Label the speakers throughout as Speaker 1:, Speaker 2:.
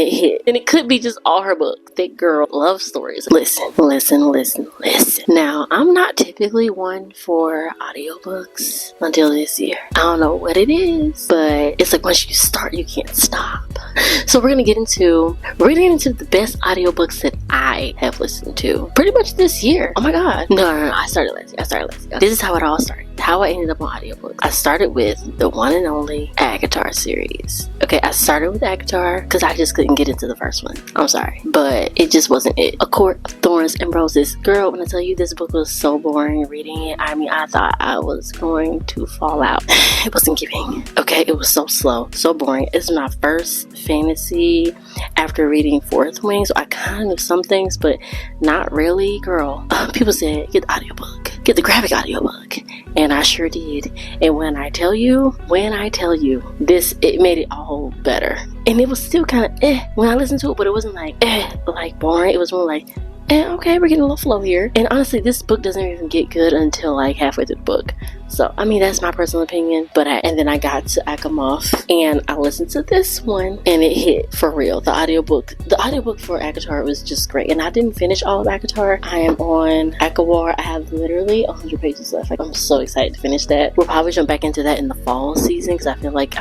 Speaker 1: it hit. And it could be just all her books. Thick girl love stories. Listen. Now, I'm not typically one for audiobooks until this year. I don't know what it is, but it's like once you start, you can't stop. So we're gonna get into the best audiobooks that I have listened to pretty much this year. Oh my god. No, I started last year. This is how it all started. How I ended up on audiobooks. I started with the one and only ACOTAR series. Okay, I started with ACOTAR because I just couldn't get into the first one. I'm sorry, but it just wasn't it. A Court of Thorns and Roses. Girl, when I tell you this book was so boring reading it, I mean, I thought I was going to fall out. It wasn't giving. Okay, it was so slow, so boring. It's my first fantasy after reading Fourth Wing, so I kind of knew some things, but not really. Girl, people said, get the audiobook. Get the graphic audiobook. And I sure did. And when I tell you this, it made it all better. And it was still kind of when I listened to it, but it wasn't like boring. It was more like, okay, we're getting a little flow here. And honestly, this book doesn't even get good until like halfway through the book. So, I mean, that's my personal opinion. But and then I got to ACOMOF and I listened to this one and it hit for real. The audiobook for ACOTAR was just great. And I didn't finish all of ACOTAR. I am on ACOWAR. I have literally 100 pages left. Like, I'm so excited to finish that. We'll probably jump back into that in the fall season because I feel like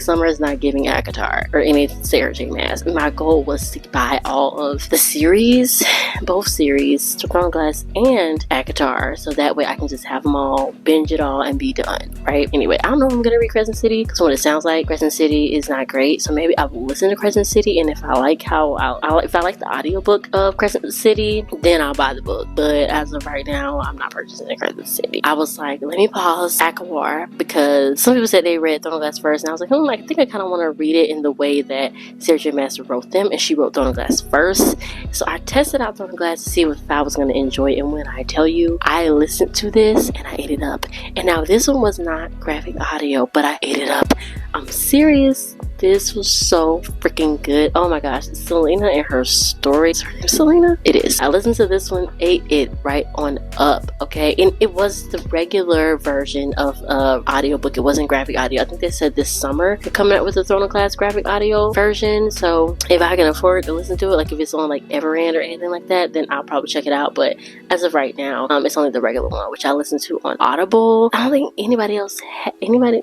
Speaker 1: summer is not giving ACOTAR or any Sarah J. Maas. My goal was to buy all of the series, both series, Throne Glass and ACOTAR, so that way I can just have them all, binge it all, and be done, right? Anyway, I don't know if I'm gonna read Crescent City because what it sounds like, Crescent City is not great, so maybe I will listen to Crescent City, and if I like if I like the audiobook of Crescent City, then I'll buy the book. But as of right now, I'm not purchasing the Crescent City. I was like, let me pause ACOWAR because some people said they read Throne Glass first, and I was like, I think I kind of want to read it in the way that Sarah J. Maas wrote them, and she wrote Throne Glass first. So I tested out Throne Glass to see if I was going to enjoy it, and when I tell you, I listened to this and I ate it up. And now this one was not graphic audio, but I ate it up. I'm serious. This was so freaking good. Oh my gosh, Selena and her story. Is her name Selena? It is. I listened to this one, ate it right on up, okay? And it was the regular version of audiobook. It wasn't graphic audio. I think they said this summer they're coming out with the Throne of Glass graphic audio version. So if I can afford to listen to it, like if it's on like EVERAND or anything like that, then I'll probably check it out. But as of right now, it's only the regular one, which I listened to on Audible. I don't think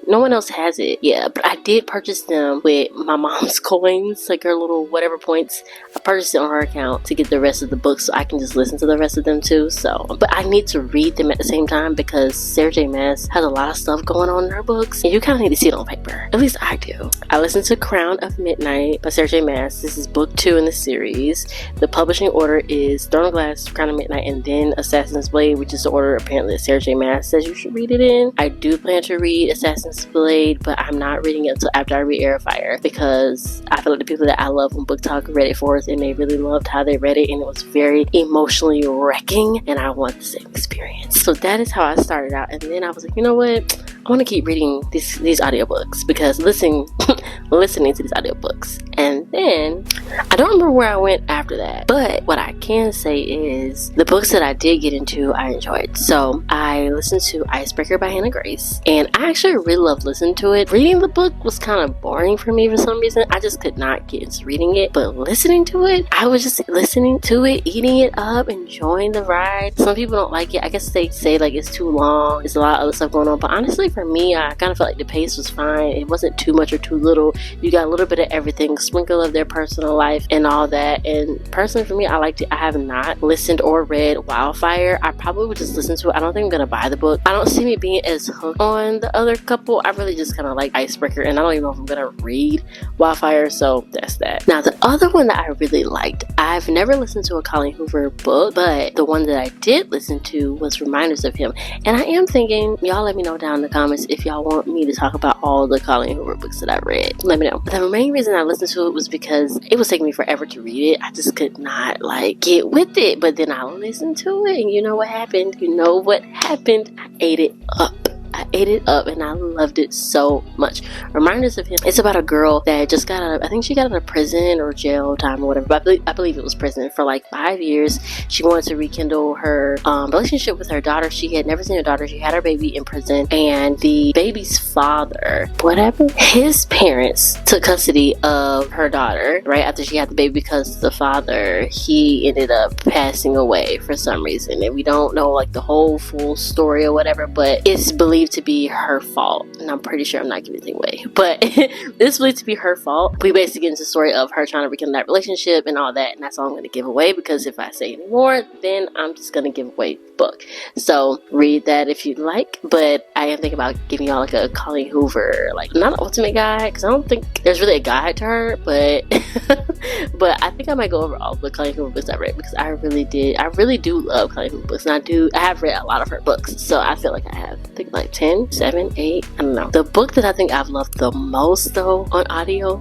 Speaker 1: no one else has it. Yeah, but I did purchase them with my mom's coins, like her little whatever points. I purchased it on her account to get the rest of the books so I can just listen to the rest of them too. So, but I need to read them at the same time because Sarah J. Maas has a lot of stuff going on in her books and you kind of need to see it on paper. At least I do. I listened to Crown of Midnight by Sarah J. Maas. This is book 2 in the series. The publishing order is Throne of Glass, Crown of Midnight, and then Assassin's Blade, which is the order apparently that Sarah J. Maas says you should read it in. I do plan to read Assassin's Blade, but I'm not reading it until after I read Airfire because I feel like the people that I love on Book Talk read it for us and they really loved how they read it and it was very emotionally wrecking and I want the same experience. So that is how I started out, and then I was like, you know what? I want to keep reading these audiobooks because listening to these audiobooks. And then I don't remember where I went after that, but what I can say is the books that I did get into I enjoyed. So I listened to Icebreaker by Hannah Grace, and I actually really loved listening to it. Reading the book was kind of boring for me for some reason. I just could not get into reading it, but listening to it, I was just listening to it, eating it up, enjoying the ride. Some people don't like it. I guess they say like it's too long, there's a lot of other stuff going on, but honestly for me, I kind of felt like the pace was fine. It wasn't too much or too little. You got a little bit of everything, sprinkle of their personal life and all that. And personally for me, I liked it. I have not listened or read Wildfire. I probably would just listen to it. I don't think I'm gonna buy the book. I don't see me being as hooked on the other couple. I really just kind of like Icebreaker, and I don't even know if I'm gonna read Wildfire, so that's that. Now the other one that I really liked, I've never listened to a Colleen Hoover book, but the one that I did listen to was Reminders of Him. And I am thinking, y'all let me know down in the comments if y'all want me to talk about all the Colleen Hoover books that I read. Let me know. The main reason I listened to it was because it was taking me forever to read it. I just could not like get with it. But then I listened to it and you know what happened? I ate it up. I ate it up and I loved it so much. Reminders of him. It's about a girl that just got out of, I think she got out of prison or jail time or whatever, but I believe it was prison for like 5 years. She wanted to rekindle her relationship with her daughter. She had never seen her daughter. She had her baby in prison, and the baby's father, whatever, his parents took custody of her daughter right after she had the baby, because the father, he ended up passing away for some reason, and we don't know like the whole full story or whatever, but it's believed to be her fault, and I'm pretty sure I'm not giving anything away, but it's believed to be her fault. We basically get into the story of her trying to rekindle that relationship and all that, and that's all I'm going to give away, because if I say any more, then I'm just going to give away the book. So read that if you'd like, but I am thinking about giving y'all like a Colleen Hoover, like not an ultimate guide, because I don't think there's really a guide to her, but but I think I might go over all the Colleen Hoover books I read, because I really do love Colleen Hoover books, and I have read a lot of her books, so I feel like I have, I think like 10, 7, 8, I don't know. The book that I think I've loved the most though on audio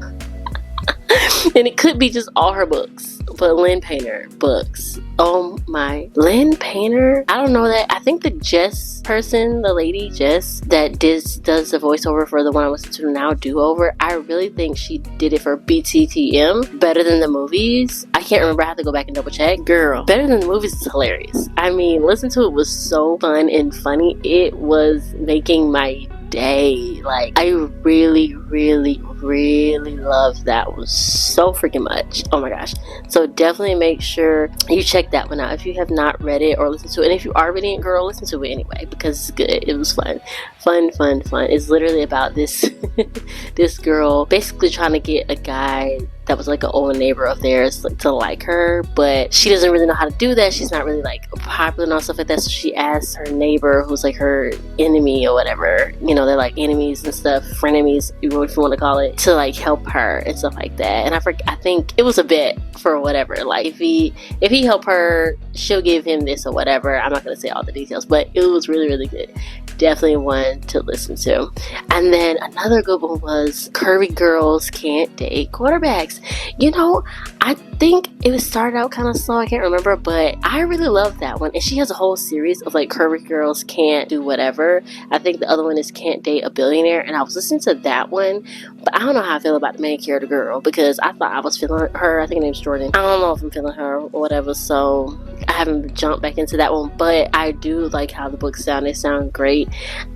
Speaker 1: and it could be just all her books, but Lynn Painter books. Oh my, Lynn Painter, I don't know that. I think the Jess person, the lady Jess that does the voiceover for the one I listen to now, Do Over, I really think she did it for BTTM better than the movies. I can't remember, I have to go back and double check. Girl, Better Than the Movies is hilarious. I mean, listen to it was so fun and funny. It was making my day. Like, I really love that one so freaking much. Oh my gosh. So definitely make sure you check that one out if you have not read it or listened to it. And if you are reading it, girl, listen to it anyway, because it's good. It was fun. It's literally about this this girl basically trying to get a guy that was like an old neighbor of theirs to like her, but she doesn't really know how to do that. She's not really like popular and stuff like that, so she asks her neighbor, who's like her enemy or whatever, you know, they're like enemies and stuff, frenemies, if you want to call it, to like help her and stuff like that. And I think it was a bet for whatever, like if he help her, she'll give him this or whatever. I'm not gonna say all the details, but it was really good. Definitely one to listen to. And then another good one was Curvy Girls Can't Date Quarterbacks. You know, I think it started out kind of slow, I can't remember, but I really love that one. And she has a whole series of like Curvy Girls Can't Do Whatever. I think the other one is Can't Date a Billionaire, and I was listening to that one, but I don't know how I feel about the main character girl, because I thought I was feeling her. I think her name's Jordan. I don't know if I'm feeling her or whatever, so I haven't jumped back into that one, but I do like how the books sound. They sound great.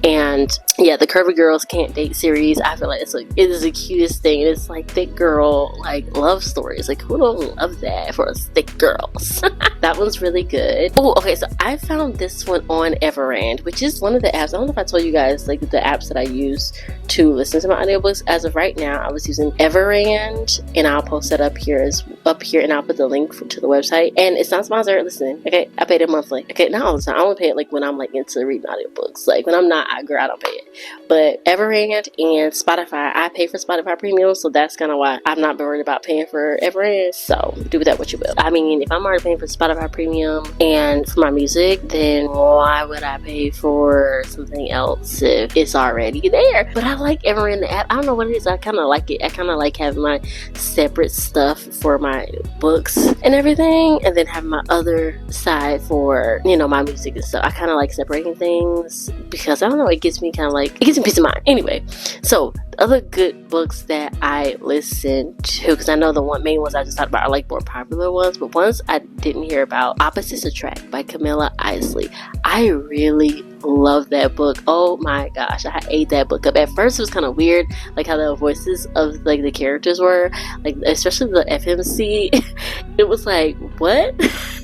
Speaker 1: And yeah, the Curvy Girls Can't Date series, I feel like it is the cutest thing. It's like thick girl like love stories. Like, who don't love that for us thick girls? That one's really good. Oh, okay, so I found this one on EVERAND, which is one of the apps. I don't know if I told you guys like the apps that I use to listen to my audiobooks. As of right now, I was using EVERAND, and I'll post that up here, and I'll put the link to the website. And it's not sponsored, listen, okay? I pay it monthly. Okay, not all the time. I only pay it like when I'm like into reading audiobooks. Like when I'm not, I don't pay it. But EVERAND and Spotify, I pay for Spotify Premium, so that's kind of why I'm not worried about paying for EVERAND. So do with that what you will. I mean, if I'm already paying for Spotify Premium and for my music, then why would I pay for something else if it's already there? But I like EVERAND, the app. I don't know what it is. I kind of like it. I kind of like having my separate stuff for my books and everything, and then having my other side for, you know, my music and stuff. I kind of like separating things because I don't know, it gives me peace of mind. Anyway, so other good books that I listen to, because I know the main ones I just talked about are like more popular ones, but ones I didn't hear about, Opposites Attract by CAMILA, ISLEY. I really love that book. Oh my gosh, I ate that book up. At first it was kind of weird, like how the voices of like the characters were, like especially the FMC. It was like, what?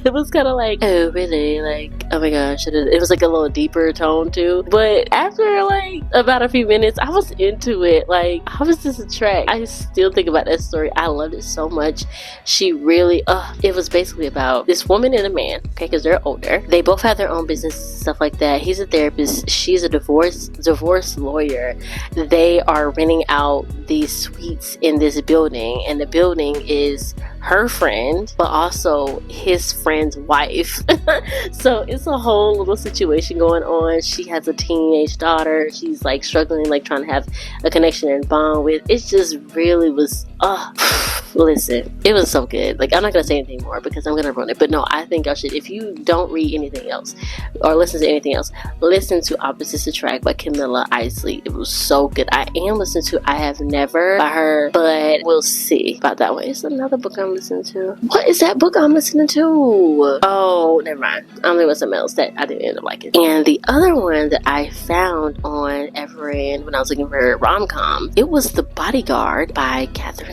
Speaker 1: It was kind of like, oh really, like, oh my gosh. It was like a little deeper tone too, but after like about a few minutes I was into it. Like, Opposites Attract, I still think about that story. I loved it so much. She really it was basically about this woman and a man, okay, because they're older. They both have their own business, stuff like that. He's a therapist, she's a divorce lawyer. They are renting out these suites in this building, and the building is her friend, but also his friend's wife. So it's a whole little situation going on. She has a teenage daughter. She's like struggling, like trying to have a connection and bond with. It just really was, listen, it was so good. Like, I'm not gonna say anything more because I'm gonna ruin it. But no, I think y'all should, if you don't read anything else or listen to anything else, listen to Opposites Attract by CAMILA ISLEY. It was so good. I am listening to I Have Never by her, but we'll see about that one. It's another book I'm listening to. What is that book I'm listening to? Oh, never mind. I'm thinking about something else that I didn't end up liking. And the other one that I found on EVERAND when I was looking for rom-com, it was The Bodyguard by KATHERINE.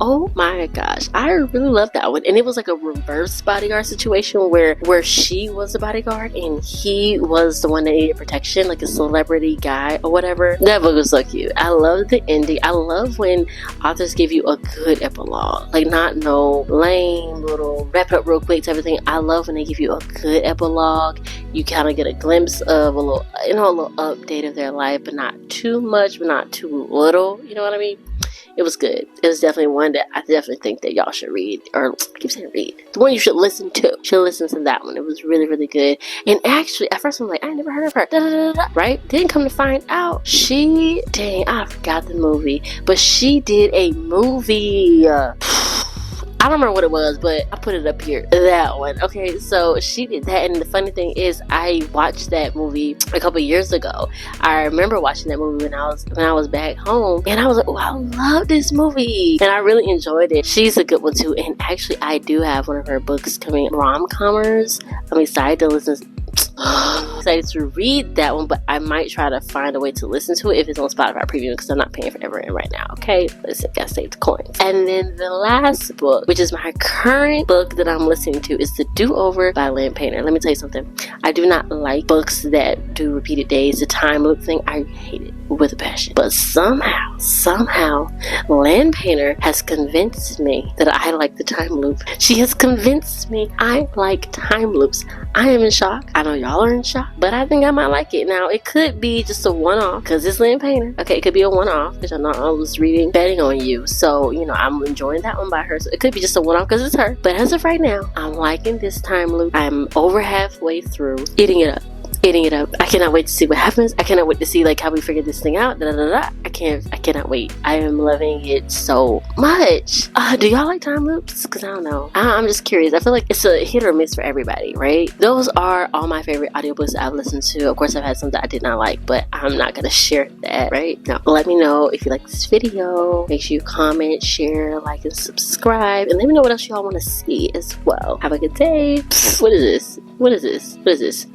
Speaker 1: Oh my gosh, I really love that one. And it was like a reverse bodyguard situation where she was the bodyguard and he was the one that needed protection, like a celebrity guy or whatever. That book was so cute. I love the ending. I love when authors give you a good epilogue, like not no lame little wrap up real quick type of thing. I love when they give you a good epilogue. You kind of get a glimpse of a little, a little update of their life, but not too much, but not too little. You know what I mean? It was good. It was definitely one that I definitely think that y'all should read, or I keep saying read. The one you should listen to. You should listen to that one. It was really, really good. And actually, at first I'm like, I never heard of her. Da, da, da, da, right? Didn't come to find out. I forgot the movie, but she did a movie. I don't remember what it was, but I put it up here. That one. Okay, so she did that, and the funny thing is, I watched that movie a couple years ago. I remember watching that movie when I was back home, and I was like, oh, I love this movie, and I really enjoyed it. She's a good one too, and actually, I do have one of her books coming, ROM-COMMERS. I'm excited to listen. Excited to read that one, but I might try to find a way to listen to it if it's on Spotify Premium because I'm not paying for EVERAND right now. Okay, listen, gotta save the coins. And then the last book, which is my current book that I'm listening to, is The Do-Over by Lynn Painter. Let me tell you something. I do not like books that do repeated days, the time loop thing. I hate it with a passion. But somehow, Lynn Painter has convinced me that I like the time loop. She has convinced me I like time loops. I am in shock. I know y'all are in shock, but I think I might like it. Now, it could be just a one-off because it's Lynn Painter. Okay, it could be a one-off because I know I was reading Betting on You. So, I'm enjoying that one by her. So it could be just a one-off because it's her. But as of right now, I'm liking this time loop. I'm over halfway through, eating it up. I cannot wait to see what happens. I cannot wait to see how we figure this thing out. I cannot wait. I am loving it so much. Do y'all like time loops? Because I don't know. I'm just curious. I feel like it's a hit or miss for everybody, right? Those are all my favorite audiobooks that I've listened to. Of course, I've had some that I did not like, but I'm not going to share that, right? Now, let me know if you like this video. Make sure you comment, share, like, and subscribe. And let me know what else y'all want to see as well. Have a good day. What is this?